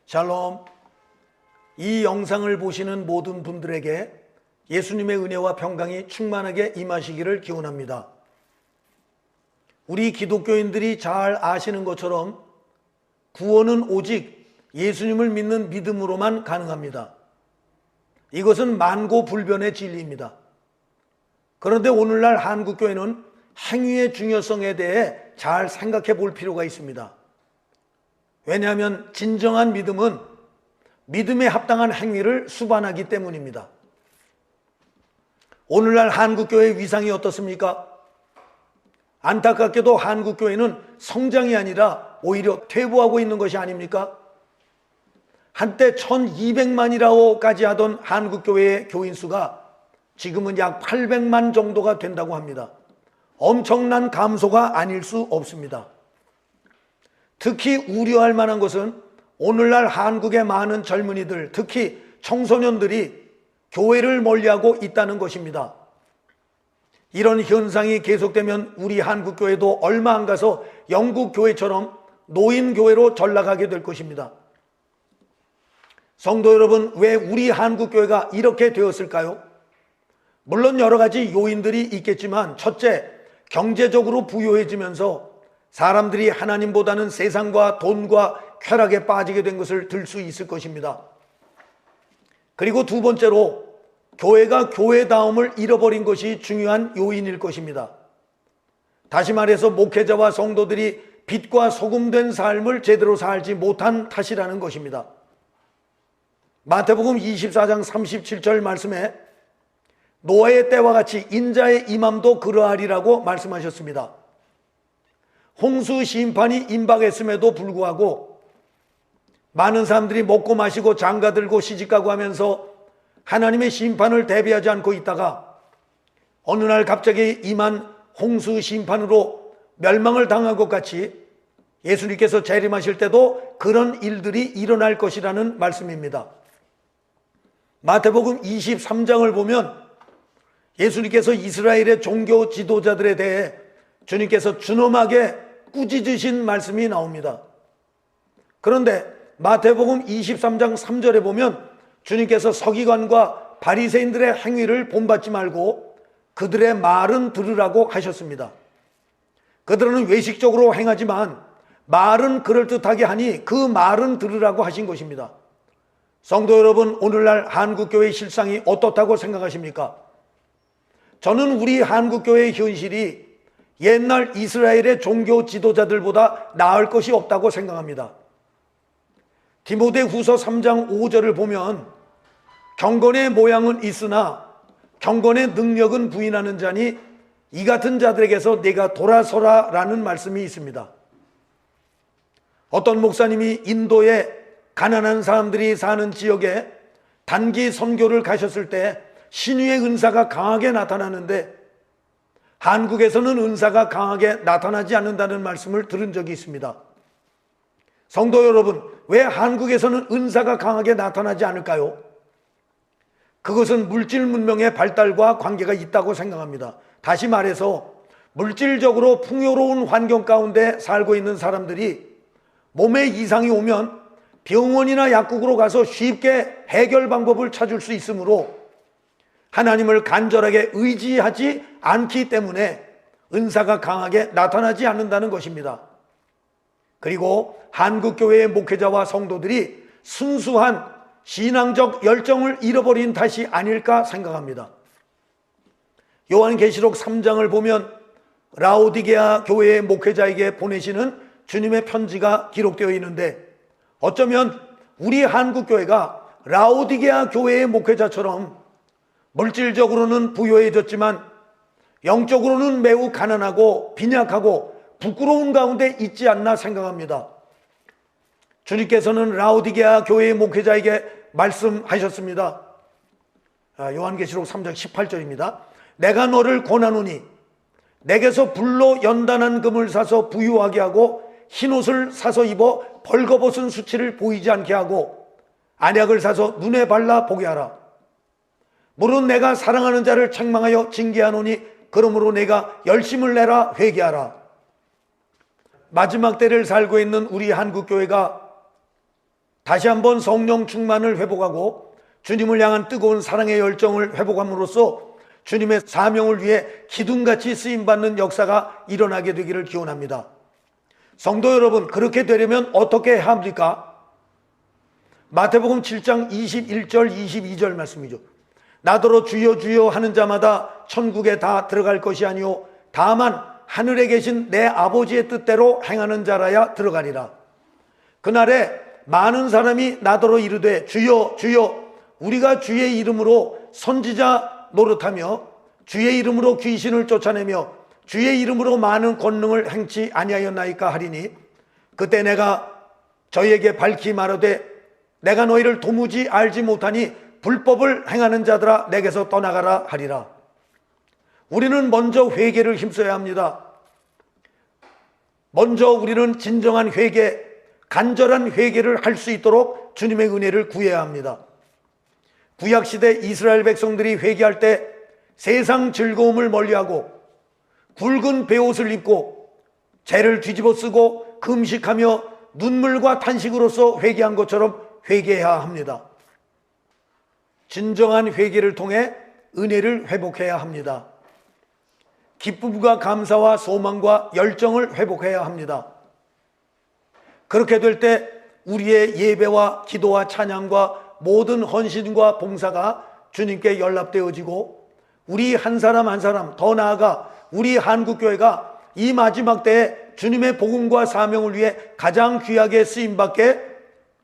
샬롬. 이 영상을 보시는 모든 분들에게 예수님의 은혜와 평강이 충만하게 임하시기를 기원합니다. 우리 기독교인들이 잘 아시는 것처럼 구원은 오직 예수님을 믿는 믿음으로만 가능합니다. 이것은 만고불변의 진리입니다. 그런데 오늘날 한국교회는 행위의 중요성에 대해 잘 생각해 볼 필요가 있습니다. 왜냐하면 진정한 믿음은 믿음에 합당한 행위를 수반하기 때문입니다. 오늘날 한국교회의 위상이 어떻습니까? 안타깝게도 한국교회는 성장이 아니라 오히려 퇴보하고 있는 것이 아닙니까? 한때 1200만이라고까지 하던 한국교회의 교인 수가 지금은 약 800만 정도가 된다고 합니다. 엄청난 감소가 아닐 수 없습니다. 특히 우려할 만한 것은 오늘날 한국의 많은 젊은이들, 특히 청소년들이 교회를 멀리하고 있다는 것입니다. 이런 현상이 계속되면 우리 한국교회도 얼마 안 가서 영국 교회처럼 노인교회로 전락하게 될 것입니다. 성도 여러분, 왜 우리 한국교회가 이렇게 되었을까요? 물론 여러 가지 요인들이 있겠지만, 첫째, 경제적으로 부유해지면서 사람들이 하나님보다는 세상과 돈과 쾌락에 빠지게 된 것을 들 수 있을 것입니다. 그리고 두 번째로 교회가 교회다움을 잃어버린 것이 중요한 요인일 것입니다. 다시 말해서 목회자와 성도들이 빛과 소금된 삶을 제대로 살지 못한 탓이라는 것입니다. 마태복음 24장 37절 말씀에 노아의 때와 같이 인자의 임함도 그러하리라고 말씀하셨습니다. 홍수 심판이 임박했음에도 불구하고 많은 사람들이 먹고 마시고 장가들고 시집가고 하면서 하나님의 심판을 대비하지 않고 있다가 어느 날 갑자기 임한 홍수 심판으로 멸망을 당한 것 같이 예수님께서 재림하실 때도 그런 일들이 일어날 것이라는 말씀입니다. 마태복음 23장을 보면 예수님께서 이스라엘의 종교 지도자들에 대해 주님께서 준엄하게 꾸짖으신 말씀이 나옵니다. 그런데 마태복음 23장 3절에 보면 주님께서 서기관과 바리새인들의 행위를 본받지 말고 그들의 말은 들으라고 하셨습니다. 그들은 외식적으로 행하지만 말은 그럴듯하게 하니 그 말은 들으라고 하신 것입니다. 성도 여러분, 오늘날 한국교회의 실상이 어떻다고 생각하십니까? 저는 우리 한국교회의 현실이 옛날 이스라엘의 종교 지도자들보다 나을 것이 없다고 생각합니다. 디모데후서 3장 5절을 보면 경건의 모양은 있으나 경건의 능력은 부인하는 자니 이 같은 자들에게서 내가 돌아서라 라는 말씀이 있습니다. 어떤 목사님이 인도의 가난한 사람들이 사는 지역에 단기 선교를 가셨을 때 신유의 은사가 강하게 나타나는데 한국에서는 은사가 강하게 나타나지 않는다는 말씀을 들은 적이 있습니다. 성도 여러분, 왜 한국에서는 은사가 강하게 나타나지 않을까요? 그것은 물질 문명의 발달과 관계가 있다고 생각합니다. 다시 말해서 물질적으로 풍요로운 환경 가운데 살고 있는 사람들이 몸에 이상이 오면 병원이나 약국으로 가서 쉽게 해결 방법을 찾을 수 있으므로 하나님을 간절하게 의지하지 않기 때문에 은사가 강하게 나타나지 않는다는 것입니다. 그리고 한국교회의 목회자와 성도들이 순수한 신앙적 열정을 잃어버린 탓이 아닐까 생각합니다. 요한계시록 3장을 보면 라오디게아 교회의 목회자에게 보내시는 주님의 편지가 기록되어 있는데 어쩌면 우리 한국교회가 라오디게아 교회의 목회자처럼 물질적으로는 부유해졌지만 영적으로는 매우 가난하고 빈약하고 부끄러운 가운데 있지 않나 생각합니다. 주님께서는 라오디게아 교회의 목회자에게 말씀하셨습니다. 요한계시록 3장 18절입니다. 내가 너를 권하노니 내게서 불로 연단한 금을 사서 부유하게 하고 흰옷을 사서 입어 벌거벗은 수치를 보이지 않게 하고 안약을 사서 눈에 발라 보게 하라. 물은 내가 사랑하는 자를 책망하여 징계하노니 그러므로 내가 열심을 내라 회개하라. 마지막 때를 살고 있는 우리 한국교회가 다시 한번 성령 충만을 회복하고 주님을 향한 뜨거운 사랑의 열정을 회복함으로써 주님의 사명을 위해 기둥같이 쓰임받는 역사가 일어나게 되기를 기원합니다. 성도 여러분, 그렇게 되려면 어떻게 해야 합니까? 마태복음 7장 21절 22절 말씀이죠. 나더러 주여 주여 하는 자마다 천국에 다 들어갈 것이 아니요 다만 하늘에 계신 내 아버지의 뜻대로 행하는 자라야 들어가리라. 그날에 많은 사람이 나더러 이르되 주여 주여 우리가 주의 이름으로 선지자 노릇하며 주의 이름으로 귀신을 쫓아내며 주의 이름으로 많은 권능을 행치 아니하였나이까 하리니 그때 내가 저희에게 밝히 말하되 내가 너희를 도무지 알지 못하니 불법을 행하는 자들아 내게서 떠나가라 하리라. 우리는 먼저 회개를 힘써야 합니다. 먼저 우리는 진정한 회개, 간절한 회개를 할 수 있도록 주님의 은혜를 구해야 합니다. 구약시대 이스라엘 백성들이 회개할 때 세상 즐거움을 멀리하고 굵은 베옷을 입고 죄를 뒤집어 쓰고 금식하며 눈물과 탄식으로서 회개한 것처럼 회개해야 합니다. 진정한 회개를 통해 은혜를 회복해야 합니다. 기쁨과 감사와 소망과 열정을 회복해야 합니다. 그렇게 될 때 우리의 예배와 기도와 찬양과 모든 헌신과 봉사가 주님께 연락되어지고 우리 한 사람 한 사람, 더 나아가 우리 한국교회가 이 마지막 때에 주님의 복음과 사명을 위해 가장 귀하게 쓰임받게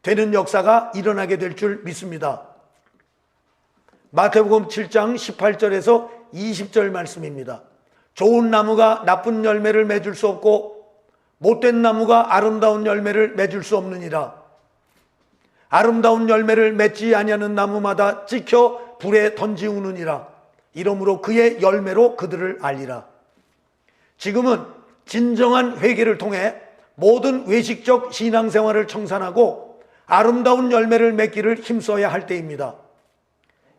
되는 역사가 일어나게 될 줄 믿습니다. 마태복음 7장 18절에서 20절 말씀입니다. 좋은 나무가 나쁜 열매를 맺을 수 없고 못된 나무가 아름다운 열매를 맺을 수 없느니라. 아름다운 열매를 맺지 아니하는 나무마다 찍혀 불에 던지우느니라. 이러므로 그의 열매로 그들을 알리라. 지금은 진정한 회개를 통해 모든 외식적 신앙생활을 청산하고 아름다운 열매를 맺기를 힘써야 할 때입니다.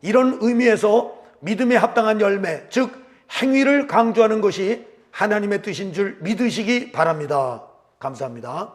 이런 의미에서 믿음에 합당한 열매, 즉 행위를 강조하는 것이 하나님의 뜻인 줄 믿으시기 바랍니다. 감사합니다.